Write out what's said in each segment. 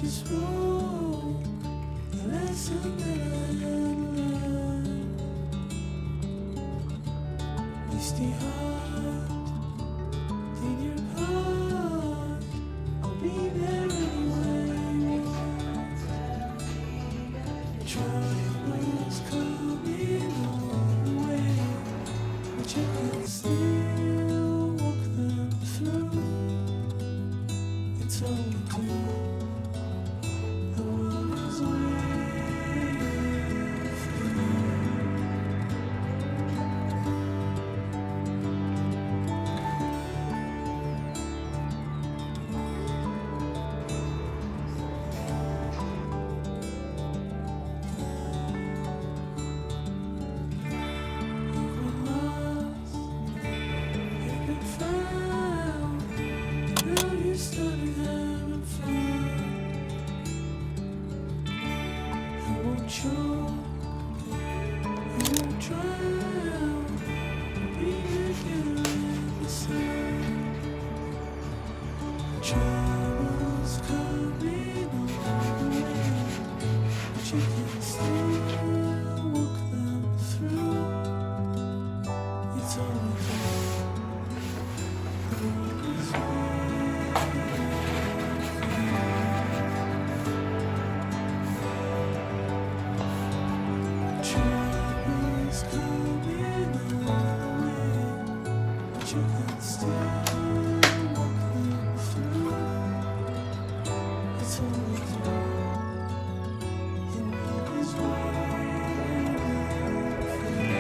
just broke the lesson that I had learned. Misty heart, in your heart, I'll be there anyway. Troubles coming on the way, but you can still walk them through. It's all we do. The world is waiting for you. You've been lost, you've been found, and now you started having fun. You won't choke, you won't drown, be together in the sun. Troubles coming on the way, but you can still walk them through. It's all we do. The world is waiting. Troubles coming on the way, but you can still walk them through. It's all we do. The world is waiting for you.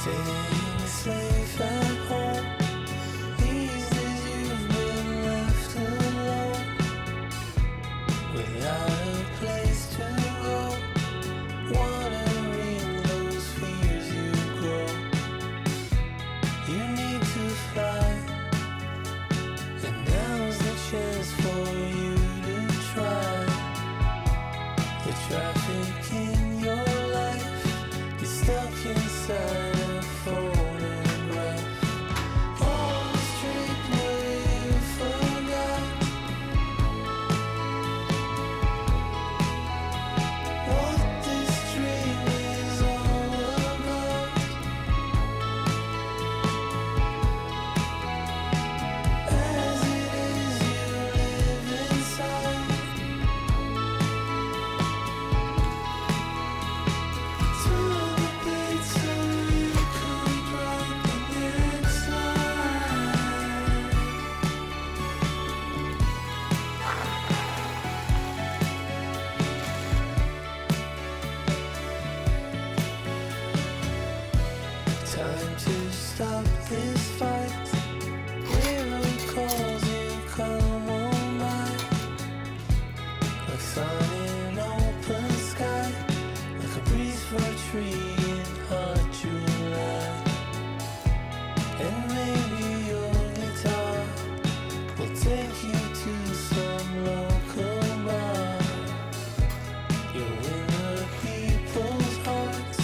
Staying safe at home. These days you've been left alone, without a place to go, watering those fears you grow. You need to fly, and now's the chance for you to try. The traffic in your life is stuck inside a photograph. On the street where you forgot what this dream is all about. As it is, you live inside. Turn the page so you could write the next line. Time to stop this fight. Miracles you come on by, like sun in open sky, like a breeze for a tree in hot July. And maybe your guitar will take you to some local bar. You'll win the people's hearts,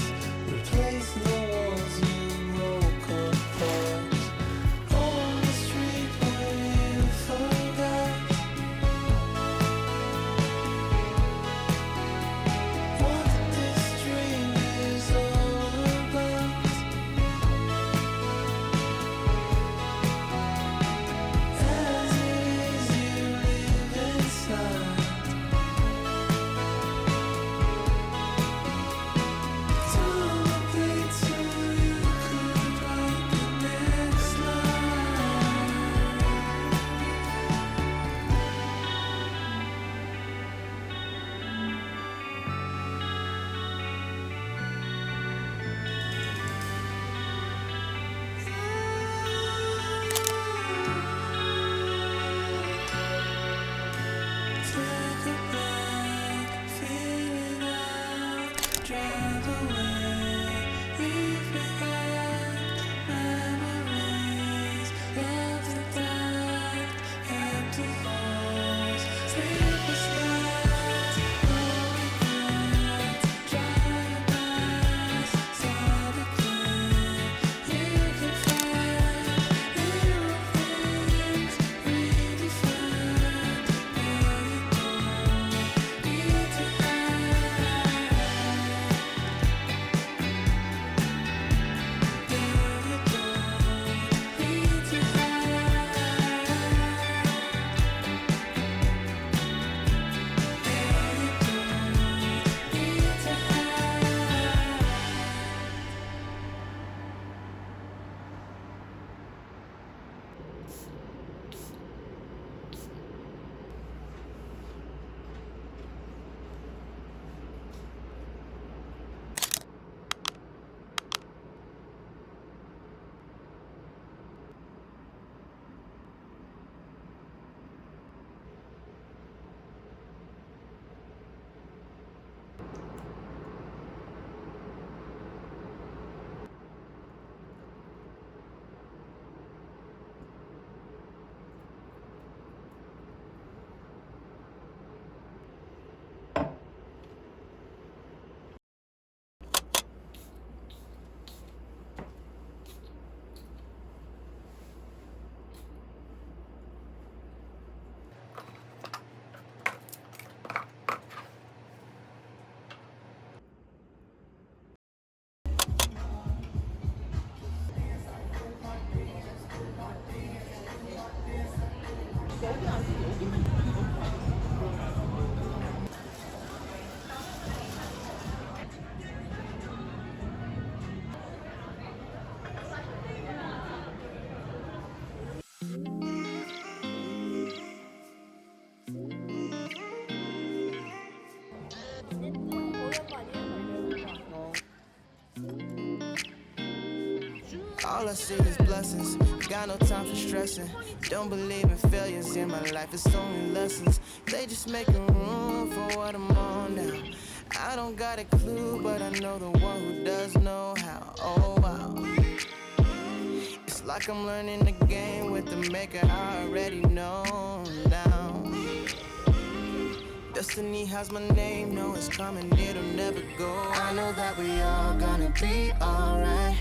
replace the ones you broke apart. On the street where you forgot All I see is blessings, got no time for stressing. Don't believe in failures in my life, it's only lessons. They just making room for what I'm on now. I don't got a clue, but I know the one who does know how. Oh wow, it's like I'm learning the game with the maker I already know now. Destiny has my name, know it's coming, it'll never go. I know that we all gonna be alright.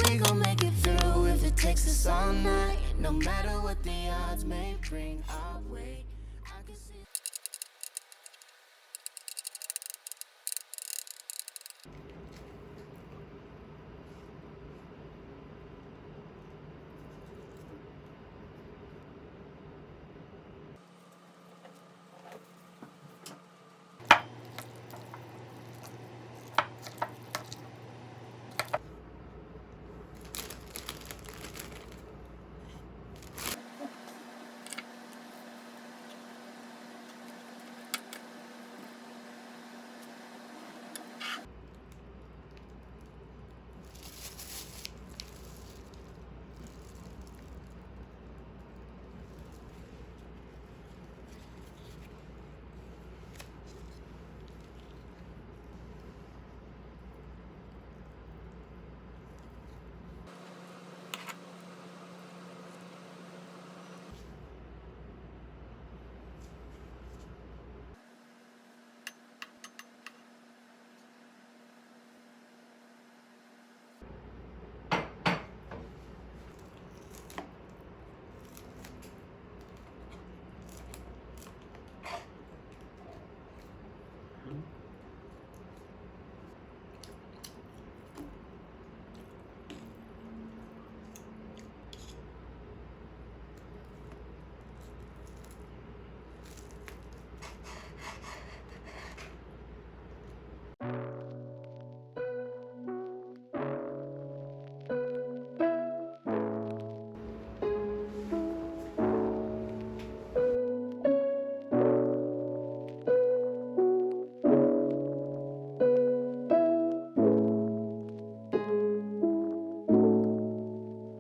We gon' make it through if it takes us all night. No matter what the odds may bring, I'll wait. I can see.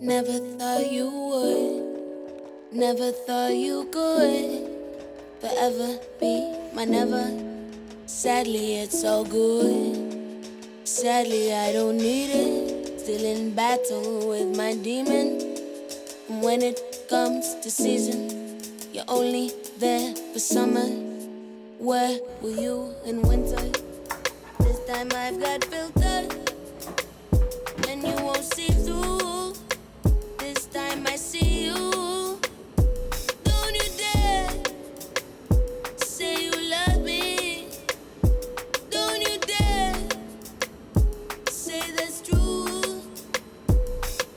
Never thought you would, never thought you could forever be my never. Sadly, it's so good. Sadly, I don't need it. Still in battle with my demon. And when it comes to season, you're only there for summer. Where were you in winter? This time I've got filter, and you won't see through. This time I see you. Don't you dare say you love me. Don't you dare say that's true.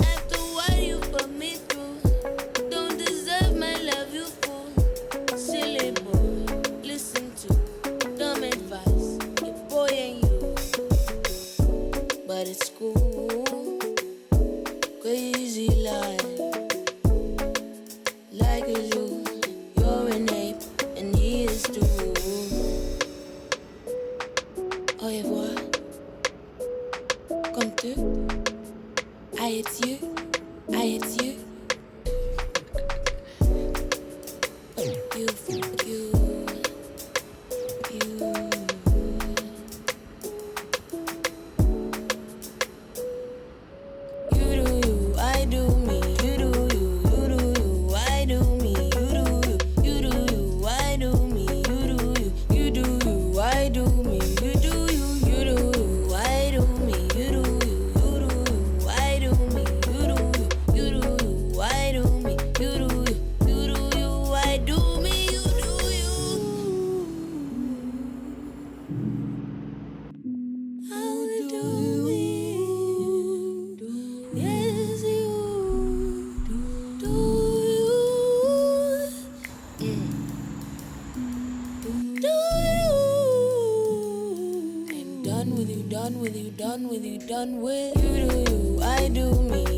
After what you put me through, don't deserve my love, you fool. Silly boy, listen to dumb advice, your boy and you. But it's cool, crazy life. Like a zoo, you're an ape and he is too. Au revoir, comme tu. I hate you, I hate you. You, you, you. You do you, I do me. You do you, you do you, I do me. You do you, you do you, I do me. You do you, you do you, I do me. You do you, you do you, I do me. You do you, you do you, I do me. You do you, you do you, I do me. You do you, you do you, I do me. You do you. How do we? Yes, you do you? Do you? I'm done with you, done with you, done with you, done with you. Do you? I do me.